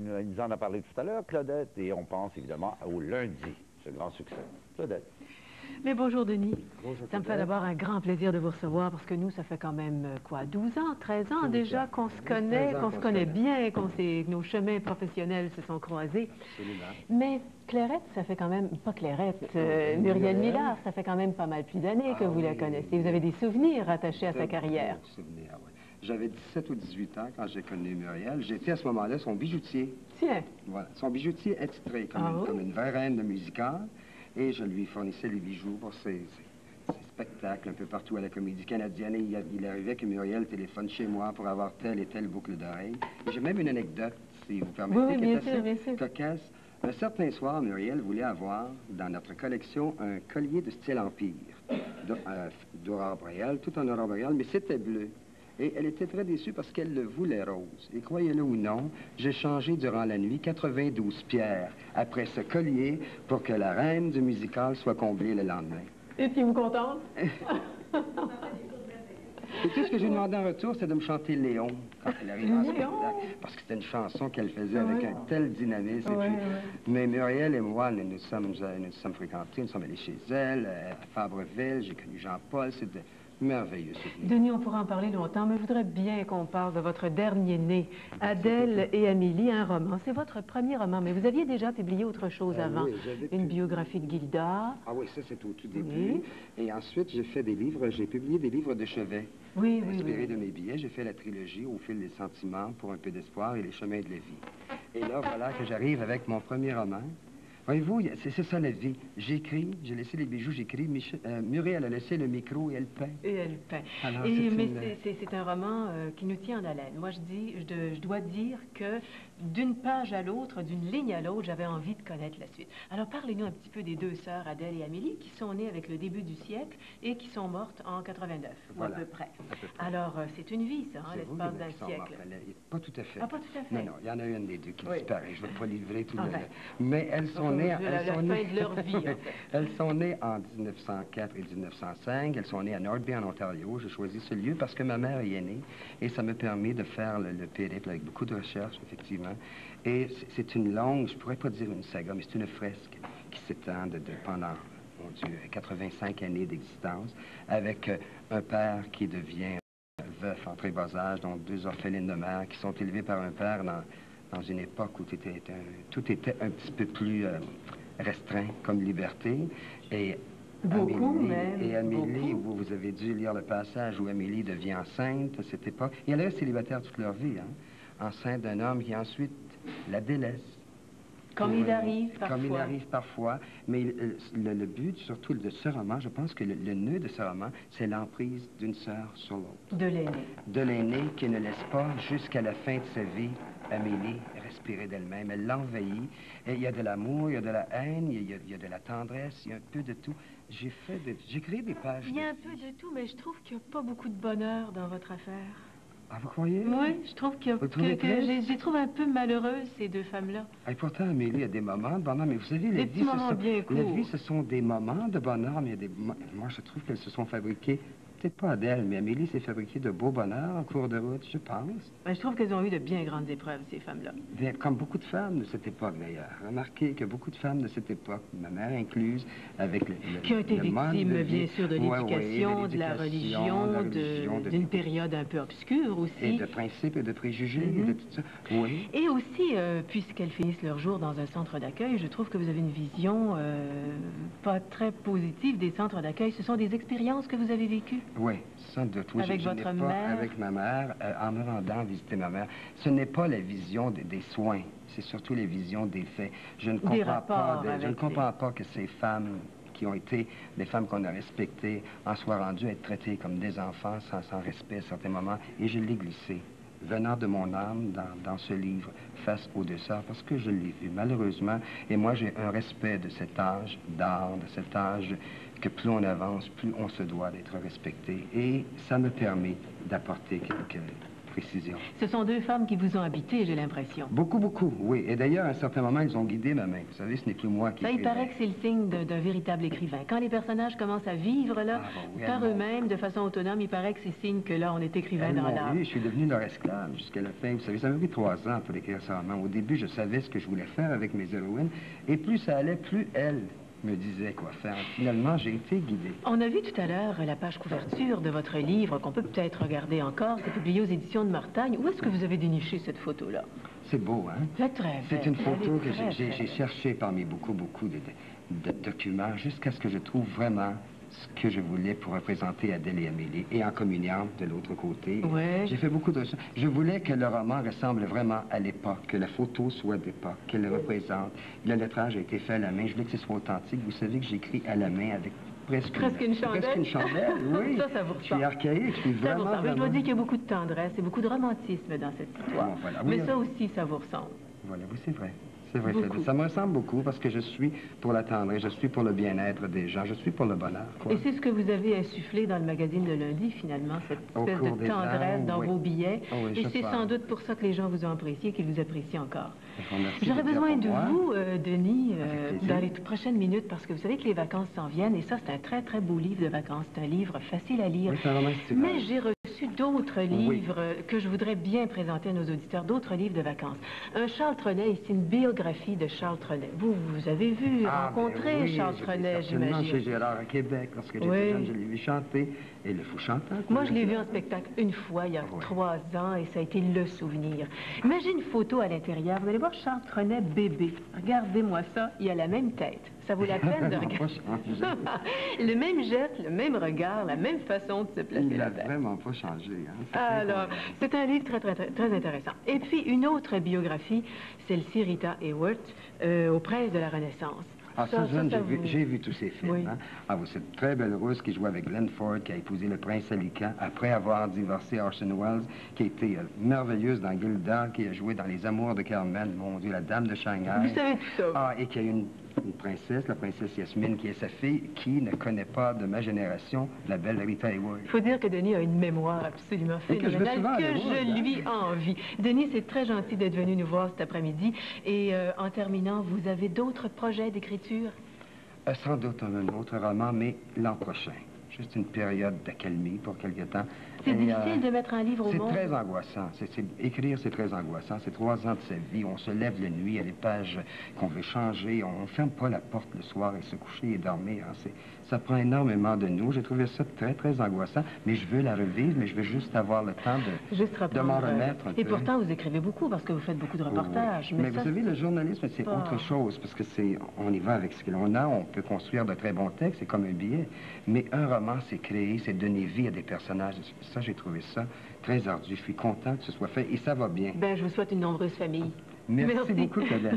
il nous en a parlé tout à l'heure, Claudette, et on pense évidemment au lundi, ce grand succès. Claudette. Mais bonjour, Denis. Bonjour, ça me fait d'abord un grand plaisir de vous recevoir parce que nous, ça fait quand même, quoi, 12 ans, 13 ans déjà qu'on se connaît, qu'on se connaît bien, nos chemins professionnels se sont croisés. Absolument. Mais Clairette, ça fait quand même, pas Clairette, Muriel Millard, ça fait quand même pas mal plus d'années que vous la connaissez. Vous avez des souvenirs attachés à sa carrière. Souvenirs, oui. J'avais 17 ou 18 ans quand j'ai connu Muriel. J'étais à ce moment-là son bijoutier. Tiens. Voilà, son bijoutier attitré, comme une vraie reine de musicale. Et je lui fournissais les bijoux pour ses spectacles un peu partout à la Comédie Canadienne. Et il arrivait que Muriel téléphone chez moi pour avoir telle et telle boucle d'oreille. Et j'ai même une anecdote, si vous permettez, qui est assez cocasse. Un certain soir, Muriel voulait avoir dans notre collection un collier de style Empire, d'aurore boréale, tout en aurore boréale, mais c'était bleu. Et elle était très déçue parce qu'elle le voulait rose. Et croyez-le ou non, j'ai changé durant la nuit 92 pierres après ce collier pour que la reine du musical soit comblée le lendemain. Étiez-vous contente? Et tout ce que j'ai demandé en retour, c'est de me chanter Léon quand elle arrive en spectacle. Parce que c'était une chanson qu'elle faisait avec un tel dynamisme. Mais Muriel et moi, nous nous sommes fréquentés, nous sommes allés chez elle, à Fabreville, j'ai connu Jean-Paul, c'était merveilleux. Denis, on pourra en parler longtemps, mais je voudrais bien qu'on parle de votre dernier né, Adèle et Amélie, un roman. C'est votre premier roman, mais vous aviez déjà publié autre chose avant. Oui, une biographie de Gilda. Ah oui, ça c'est au tout début. Et ensuite, j'ai fait des livres, j'ai publié des livres de chevet. Inspirés de mes billets. J'ai fait la trilogie Au fil des sentiments, Pour un peu d'espoir et Les chemins de la vie. Et là, voilà que j'arrive avec mon premier roman. Voyez-vous, c'est ça la vie. J'écris, j'ai laissé les bijoux, j'écris. Muriel a laissé le micro et elle peint. Et elle peint. Alors, mais c'est un roman qui nous tient en haleine. Moi, je dois dire que d'une page à l'autre, d'une ligne à l'autre, j'avais envie de connaître la suite. Alors, parlez-nous un petit peu des deux sœurs, Adèle et Amélie, qui sont nées avec le début du siècle et qui sont mortes en 89, voilà, ou à peu près. Alors, c'est une vie, ça, hein, l'espace d'un siècle. Pas tout à fait. Ah, pas tout à fait. Non, il y en a une des deux qui disparaît. Je ne vais pas livrer tout le... Mais elles sont nées... la fin de leur vie, en fait. Elles sont nées en 1904 et 1905. Elles sont nées à North Bay, en Ontario. J'ai choisi ce lieu parce que ma mère y est née. Et ça me permet de faire le périple avec beaucoup de recherches, effectivement. Et c'est une longue, je pourrais pas dire une saga, mais c'est une fresque qui s'étend pendant, mon Dieu, 85 années d'existence, avec un père qui devient veuf en très bas âge, donc deux orphelines de mère qui sont élevées par un père dans une époque où tout était un petit peu plus restreint comme liberté. Et Amélie, vous avez dû lire le passage où Amélie devient enceinte à cette époque. Et elle reste célibataire toute leur vie, hein, enceinte d'un homme qui ensuite la délaisse. Comme il arrive parfois. Comme il arrive parfois. Mais le but, surtout de ce roman, je pense que le nœud de ce roman, c'est l'emprise d'une sœur sur l'autre. De l'aîné. De l'aîné qui ne laisse pas, jusqu'à la fin de sa vie, Amélie respirer d'elle-même. Elle l'envahit. Et il y a de l'amour, il y a de la haine, il y a de la tendresse, il y a un peu de tout. J'ai créé des pages. Il y a un peu de tout, mais je trouve qu'il n'y a pas beaucoup de bonheur dans votre affaire. Ah, vous croyez? Oui, je trouve que j'ai trouvé un peu malheureuses, ces deux femmes-là. Et pourtant, Amélie a des moments de bonheur, mais vous savez, la vie, ce sont des moments de bonheur, mais moi, je trouve qu'elles se sont fabriquées, peut-être pas Adèle, mais Amélie s'est fabriquée de beaux bonheurs en cours de route, je pense. Ben, je trouve qu'elles ont eu de bien grandes épreuves, ces femmes-là. Comme beaucoup de femmes de cette époque, d'ailleurs. Remarquez que beaucoup de femmes de cette époque, ma mère incluse, avec qui ont été victimes, bien sûr, de l'éducation, de la religion, d'une période un peu obscure aussi. Et de principes et de préjugés, et de tout ça. Oui. Et aussi, puisqu'elles finissent leur jour dans un centre d'accueil, je trouve que vous avez une vision pas très positive des centres d'accueil. Ce sont des expériences que vous avez vécues. Oui, sans doute. Oui, avec votre mère? Avec ma mère, en me rendant visiter ma mère. Ce n'est pas la vision des soins, c'est surtout la vision des faits. Je ne comprends pas que ces femmes qui ont été des femmes qu'on a respectées en soient rendues à être traitées comme des enfants sans respect à certains moments. Et je l'ai glissé, venant de mon âme, dans ce livre, Face aux deux sœurs, parce que je l'ai vu, malheureusement. Et moi, j'ai un respect de cet âge d'art, de cet âge que plus on avance, plus on se doit d'être respecté. Et ça me permet d'apporter quelques précision. Ce sont deux femmes qui vous ont habité, j'ai l'impression. Beaucoup, beaucoup, oui. Et d'ailleurs, à un certain moment, ils ont guidé ma main. Vous savez, ce n'est plus moi qui Ça, il écrivais. paraît que c'est le signe d'un véritable écrivain. Quand les personnages commencent à vivre, là, par eux-mêmes, de façon autonome, il paraît que c'est signe que là, on est écrivain dans l'âme. Oui, je suis devenu leur esclave jusqu'à la fin. Vous savez, ça m'a pris 3 ans pour écrire ce roman. Au début, je savais ce que je voulais faire avec mes héroïnes. Et plus ça allait, plus elles me disaient quoi faire. Finalement, j'ai été guidé. On a vu tout à l'heure la page couverture de votre livre, qu'on peut peut-être regarder encore. C'est publié aux éditions de Mortagne. Où est-ce que vous avez déniché cette photo-là? C'est beau, hein? C'est très belle. C'est une photo que Elle est j'ai très cherchée parmi beaucoup de documents jusqu'à ce que je trouve vraiment ce que je voulais pour représenter Adèle et Amélie. Et en communiant de l'autre côté, ouais. J'ai fait beaucoup de choses. Je voulais que le roman ressemble vraiment à l'époque, que la photo soit d'époque, qu'elle le représente. Le lettrage a été fait à la main. Je voulais que ce soit authentique. Vous savez que j'écris à la main avec presque une chandelle. Presque une chandelle, oui. Ça vous ressemble. Je suis archaïque, je suis ça vraiment... Je dois dire qu'il y a beaucoup de tendresse et beaucoup de romantisme dans cette histoire. Bon, voilà. Mais ça aussi, ça vous ressemble. Voilà, oui, c'est vrai. C'est vrai, Beaucoup. ça me ressemble beaucoup parce que je suis pour la tendresse, je suis pour le bien-être des gens, je suis pour le bonheur. Quoi. Et c'est ce que vous avez insufflé dans le magazine de lundi, finalement, cette espèce de tendresse dans vos billets. Oh, oui, et c'est sans doute pour ça que les gens vous ont apprécié et qu'ils vous apprécient encore. J'aurais besoin de vous, Denis, dans les prochaines minutes, parce que vous savez que les vacances s'en viennent, et ça, c'est un très, très beau livre de vacances. C'est un livre facile à lire. Oui, c'est un roman estival. Mais j'ai reçu d'autres livres que je voudrais bien présenter à nos auditeurs, d'autres livres de vacances. Un Charles Trenet, ici, une biographie de Charles Trenet. Vous avez vu, rencontré oui, Charles Trenet, j'imagine. Chez Gérard à Québec, lorsque j'étais jeune, je l'ai vu chanter. Et le fou chanteur. Moi, je l'ai vu en spectacle une fois, il y a 3 ans, et ça a été le souvenir. Imaginez une photo à l'intérieur. Vous allez voir Charles Trenet bébé. Regardez-moi ça, il a la même tête. Ça vaut la peine de regarder. Le même geste, le même regard, la même façon de se placer. Il n'a vraiment pas changé. Hein? Alors, c'est un livre très intéressant. Et puis, une autre biographie, celle-ci, Rita Hayworth, aux Princes de la Renaissance. Ah, ça, j'ai vu tous ces films. Oui. Hein? Ah, oui, cette très belle Russe qui jouait avec Glenn Ford, qui a épousé le prince Alican, après avoir divorcé Orson Welles, qui a été merveilleuse dans Gilda, qui a joué dans Les Amours de Carmen, mon Dieu, la Dame de Shanghai. Vous savez tout ça. Ah, et qui a une princesse, la princesse Yasmine, qui est sa fille, qui ne connaît pas de ma génération, la belle Rita Hayworth. Il faut dire que Denis a une mémoire absolument phénoménale, que je lui envie. Denis, c'est très gentil d'être venu nous voir cet après-midi. Et en terminant, vous avez d'autres projets d'écriture? Sans doute un autre roman, mais l'an prochain. Juste une période d'accalmie pour quelque temps. C'est difficile de mettre un livre au monde? C'est très angoissant. Écrire, c'est très angoissant. C'est 3 ans de sa vie. On se lève la nuit, il y a des pages qu'on veut changer. On ne ferme pas la porte le soir et se coucher et dormir. Ça prend énormément de nous. J'ai trouvé ça très, très angoissant. Mais je veux la revivre, mais je veux juste avoir le temps de m'en remettre un peu. Et pourtant, vous écrivez beaucoup parce que vous faites beaucoup de reportages. Oui. Mais vous savez, le journalisme, c'est autre chose. Parce que on y va avec ce que l'on a. On peut construire de très bons textes. C'est comme un billet. Mais un roman, c'est créer, c'est donner vie à des personnages. Ça, j'ai trouvé ça très ardu. Je suis content que ce soit fait et ça va bien. Ben, je vous souhaite une nombreuse famille. Merci beaucoup, Claudette.